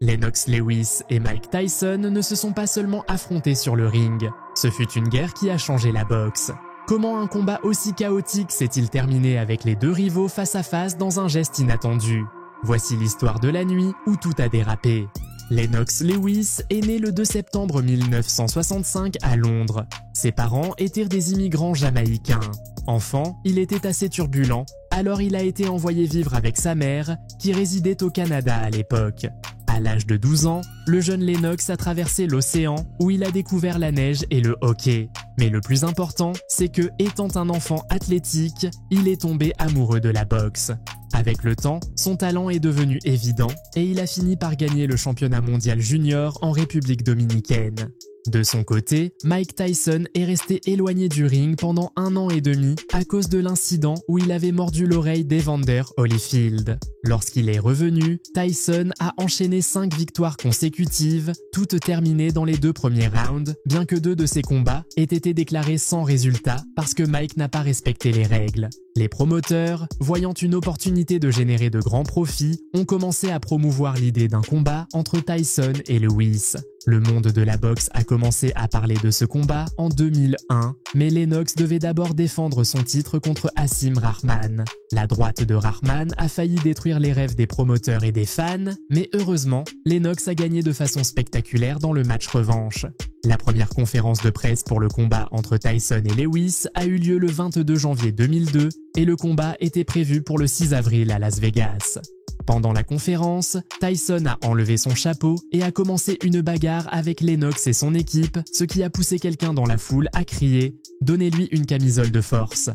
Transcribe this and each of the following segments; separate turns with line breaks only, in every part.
Lennox Lewis et Mike Tyson ne se sont pas seulement affrontés sur le ring, ce fut une guerre qui a changé la boxe. Comment un combat aussi chaotique s'est-il terminé avec les deux rivaux face à face dans un geste inattendu? Voici l'histoire de la nuit où tout a dérapé. Lennox Lewis est né le 2 septembre 1965 à Londres. Ses parents étaient des immigrants jamaïcains. Enfant, il était assez turbulent, alors il a été envoyé vivre avec sa mère, qui résidait au Canada à l'époque. À l'âge de 12 ans, le jeune Lennox a traversé l'océan où il a découvert la neige et le hockey. Mais le plus important, c'est que, étant un enfant athlétique, il est tombé amoureux de la boxe. Avec le temps, son talent est devenu évident et il a fini par gagner le championnat mondial junior en République dominicaine. De son côté, Mike Tyson est resté éloigné du ring pendant 1 an et demi à cause de l'incident où il avait mordu l'oreille d'Evander Holyfield. Lorsqu'il est revenu, Tyson a enchaîné 5 victoires consécutives, toutes terminées dans les 2 premiers rounds, bien que 2 de ses combats aient été déclarés sans résultat parce que Mike n'a pas respecté les règles. Les promoteurs, voyant une opportunité de générer de grands profits, ont commencé à promouvoir l'idée d'un combat entre Tyson et Lewis. Le monde de la boxe a commencé à parler de ce combat en 2001, mais Lennox devait d'abord défendre son titre contre Hasim Rahman. La droite de Rahman a failli détruire les rêves des promoteurs et des fans, mais heureusement, Lennox a gagné de façon spectaculaire dans le match revanche. La première conférence de presse pour le combat entre Tyson et Lewis a eu lieu le 22 janvier 2002 et le combat était prévu pour le 6 avril à Las Vegas. Pendant la conférence, Tyson a enlevé son chapeau et a commencé une bagarre avec Lennox et son équipe, ce qui a poussé quelqu'un dans la foule à crier « Donnez-lui une camisole de force ».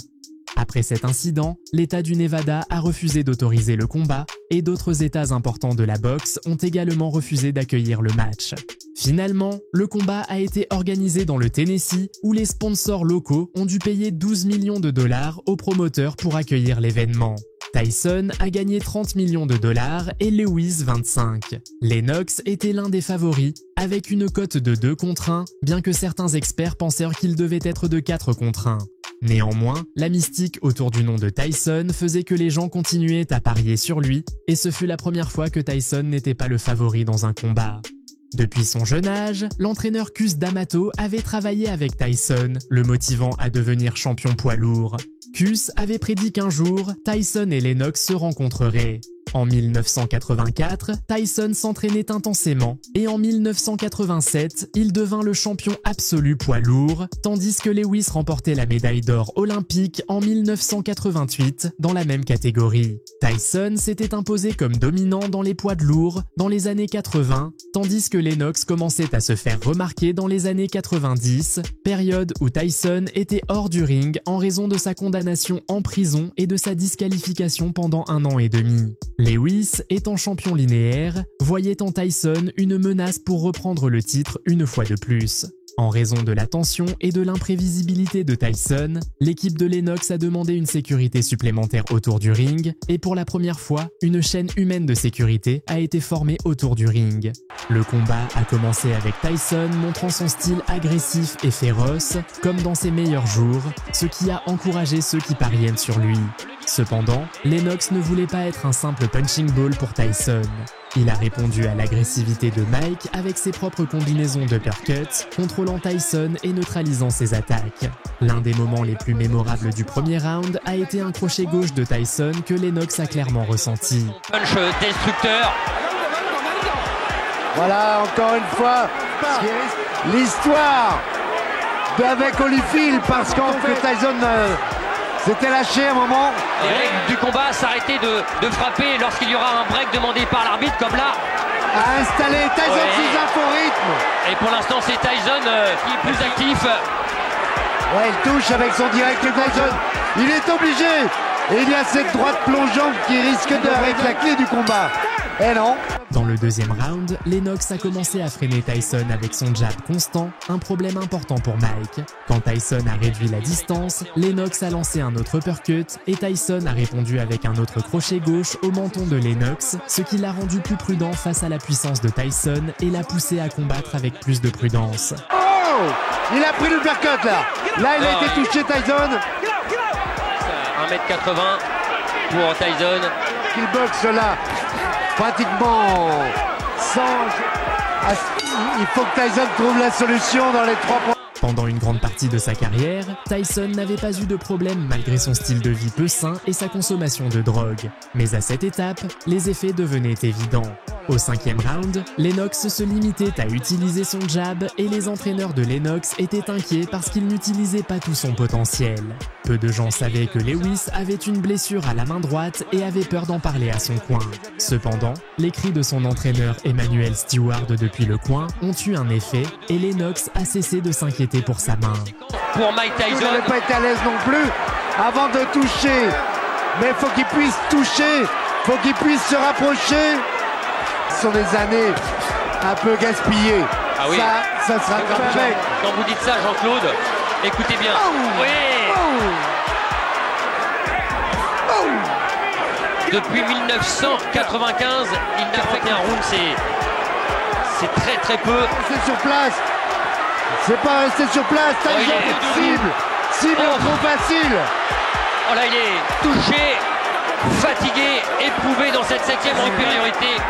Après cet incident, l'État du Nevada a refusé d'autoriser le combat et d'autres États importants de la boxe ont également refusé d'accueillir le match. Finalement, le combat a été organisé dans le Tennessee où les sponsors locaux ont dû payer 12 millions de dollars aux promoteurs pour accueillir l'événement. Tyson a gagné 30 millions de dollars et Lewis 25. Lennox était l'un des favoris, avec une cote de 2 contre 1, bien que certains experts pensèrent qu'il devait être de 4 contre 1. Néanmoins, la mystique autour du nom de Tyson faisait que les gens continuaient à parier sur lui, et ce fut la première fois que Tyson n'était pas le favori dans un combat. Depuis son jeune âge, l'entraîneur Cus D'Amato avait travaillé avec Tyson, le motivant à devenir champion poids lourd. Cus avait prédit qu'un jour, Tyson et Lennox se rencontreraient. En 1984, Tyson s'entraînait intensément et en 1987, il devint le champion absolu poids lourd, tandis que Lewis remportait la médaille d'or olympique en 1988 dans la même catégorie. Tyson s'était imposé comme dominant dans les poids de lourd dans les années 80, tandis que Lennox commençait à se faire remarquer dans les années 90, période où Tyson était hors du ring en raison de sa condamnation en prison et de sa disqualification pendant 1 an et demi. Lewis, étant champion linéaire, voyait en Tyson une menace pour reprendre le titre une fois de plus. En raison de la tension et de l'imprévisibilité de Tyson, l'équipe de Lennox a demandé une sécurité supplémentaire autour du ring et pour la première fois, une chaîne humaine de sécurité a été formée autour du ring. Le combat a commencé avec Tyson montrant son style agressif et féroce, comme dans ses meilleurs jours, ce qui a encouragé ceux qui pariaient sur lui. Cependant, Lennox ne voulait pas être un simple punching ball pour Tyson. Il a répondu à l'agressivité de Mike avec ses propres combinaisons d'uppercuts, contrôlant Tyson et neutralisant ses attaques. L'un des moments les plus mémorables du premier round a été un crochet gauche de Tyson que Lennox a clairement ressenti.
Punch destructeur.
Voilà, encore une fois, l'histoire avec Holyfield, parce qu'en fait Tyson s'était lâché un moment.
Les règles du combat s'arrêter de frapper lorsqu'il y aura un break demandé par l'arbitre, comme là.
A installé Tyson sous un faux rythme.
Et pour l'instant, c'est Tyson qui est plus actif.
Ouais, il touche avec son direct Tyson. Il est obligé. Et il y a cette droite plongeante qui risque d'être la clé du combat. Eh non.
Dans le deuxième round, Lennox a commencé à freiner Tyson avec son jab constant, un problème important pour Mike. Quand Tyson a réduit la distance, Lennox a lancé un autre uppercut et Tyson a répondu avec un autre crochet gauche au menton de Lennox, ce qui l'a rendu plus prudent face à la puissance de Tyson et l'a poussé à combattre avec plus de prudence.
Oh! Il a pris l'uppercut là. Là, il a été touché Tyson.
1m80 pour Tyson.
Il boxe là pratiquement Il faut que Tyson trouve la solution dans les 3 points.
Pendant une grande partie de sa carrière, Tyson n'avait pas eu de problème malgré son style de vie peu sain et sa consommation de drogue. Mais à cette étape, les effets devenaient évidents. Au 5e round, Lennox se limitait à utiliser son jab et les entraîneurs de Lennox étaient inquiets parce qu'il n'utilisait pas tout son potentiel. Peu de gens savaient que Lewis avait une blessure à la main droite et avait peur d'en parler à son coin. Cependant, les cris de son entraîneur Emmanuel Stewart depuis le coin ont eu un effet et Lennox a cessé de s'inquiéter pour sa main.
Pour Mike Tyson,
Il n'avait pas été à l'aise non plus avant de toucher. Mais il faut qu'il puisse toucher, il faut qu'il puisse se rapprocher. Ce sont des années un peu gaspillées.
Ah oui.
Ça sera comme avec.
Quand vous dites ça, Jean-Claude, écoutez bien. Oui. Depuis 1995, il n'a fait qu'un round, c'est très très peu.
C'est sur place. C'est pas resté sur place. Tyson cible trop facile.
Oh là, il est touché, fatigué, éprouvé dans cette 7e supériorité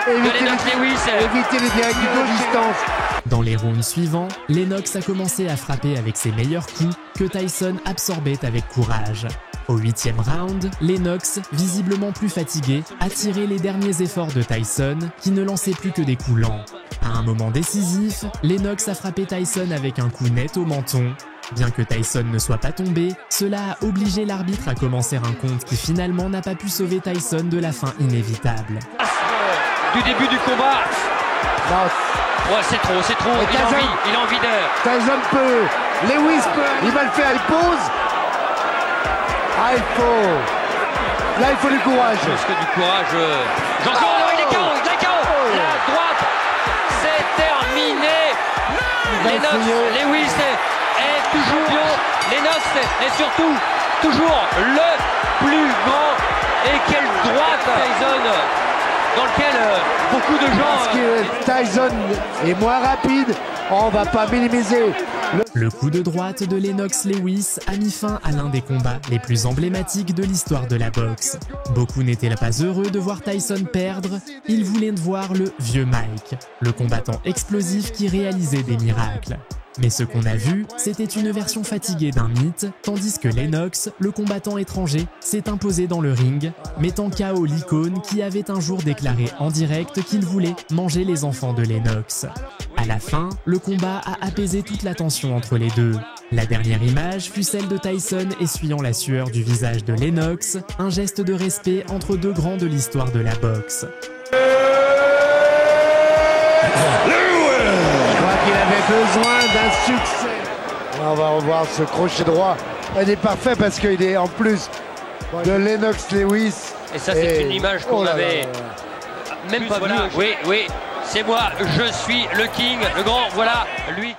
de Lennox Lewis.
Éviter les directs de distance.
Dans les rounds suivants, Lennox a commencé à frapper avec ses meilleurs coups que Tyson absorbait avec courage. Au 8e round, Lennox, visiblement plus fatigué, a tiré les derniers efforts de Tyson, qui ne lançait plus que des coups lents. À un moment décisif, Lennox a frappé Tyson avec un coup net au menton. Bien que Tyson ne soit pas tombé, cela a obligé l'arbitre à commencer un compte qui finalement n'a pas pu sauver Tyson de la fin inévitable.
Du début du combat.
Non.
Ouais, c'est trop. Il a envie d'air.
Tyson peut. Lewis peut. Il va le faire, il pose. Ah, il faut. Là, il faut du courage.
Plus que du courage. Jean-Claude, il est KO. La droite, c'est terminé. Lennox Lewis est toujours champion. Lennox est surtout toujours le plus grand. Et quelle droite Tyson, dans lequel beaucoup de gens...
Parce que Tyson est moins rapide, on va pas minimiser.
Le coup de droite de Lennox Lewis a mis fin à l'un des combats les plus emblématiques de l'histoire de la boxe. Beaucoup n'étaient pas heureux de voir Tyson perdre, ils voulaient voir le vieux Mike, le combattant explosif qui réalisait des miracles. Mais ce qu'on a vu, c'était une version fatiguée d'un mythe, tandis que Lennox, le combattant étranger, s'est imposé dans le ring, mettant KO l'icône qui avait un jour déclaré en direct qu'il voulait manger les enfants de Lennox. À la fin, le combat a apaisé toute la tension entre les deux. La dernière image fut celle de Tyson essuyant la sueur du visage de Lennox, un geste de respect entre deux grands de l'histoire de la boxe.
Il avait besoin d'un succès. On va revoir ce crochet droit. Il est parfait parce qu'il est en plus de Lennox Lewis.
Et ça, c'est une image qu'on avait même pas vue. Oui, c'est moi, je suis le king, le grand, voilà, lui.